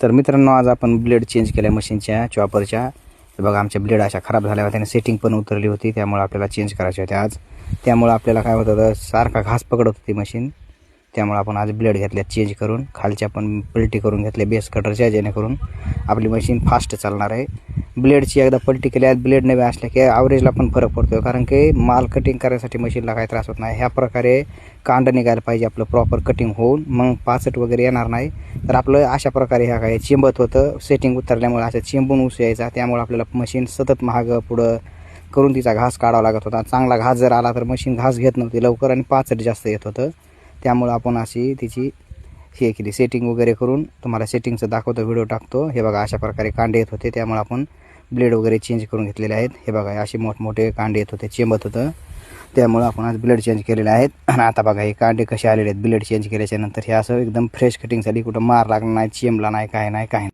तर मित्रांनो, आज आपण ब्लेड चेंज केल्या मशीनच्या चॉपरच्या. हे बघा, आमच्या ब्लेड अशा खराब झाल्या होत्या आणि सेटिंग पण उतरली होती, त्यामुळे आपल्याला चेंज करायची होती आज. त्यामुळे आपल्याला काय होतं, सारखा घास पकडत होती मशीन. त्यामुळे आपण आज ब्लेड घेतल्या चेंज करून. खालच्या पण पलटी करून घेतल्या बेस कटरच्या, जेणेकरून आपली मशीन फास्ट चालणार आहे. ब्लेडची एकदा पलटी केल्यास ब्लेड नवे असले की ॲव्हरेजला पण फरक पडतो, कारण की माल कटिंग करायसाठी मशीनला काही त्रास होत नाही. ह्या प्रकारे कांड निघायला पाहिजे आपलं प्रॉपर कटिंग होऊन, मग पाचट वगैरे येणार नाही. तर आपलं अशा प्रकारे ह्या काय चिंबत होतं, सेटिंग उतरल्यामुळे असं चिंबून ऊस यायचा. त्यामुळे आपल्याला मशीन सतत महाग पुढं करून तिचा घास काढावा लागत होता. चांगला घास जर आला तर मशीन घास घेत नव्हती लवकर आणि पाचट जास्त येत होतं. त्यामुळे आपण अशी तिची हे केली, सेटिंग वगैरे करून तुम्हाला सेटिंगचं दाखवतो, व्हिडिओ टाकतो. हे बघा, अशा प्रकारे कांडे येत होते, त्यामुळे आपण ब्लेड वगैरे चेंज करून घेतलेले आहेत. हे बघा, असे मोठमोठे कांडे येत होते, चिंबत होतं, त्यामुळे आपण आज ब्लेड चेंज केलेले आहेत. आणि आता बघा, हे कांडे कसे आलेले आहेत ब्लेड चेंज केल्याच्या नंतर. हे असं एकदम फ्रेश कटिंग झाली, कुठं मार लागला नाही, चिंबला नाही, काय नाही.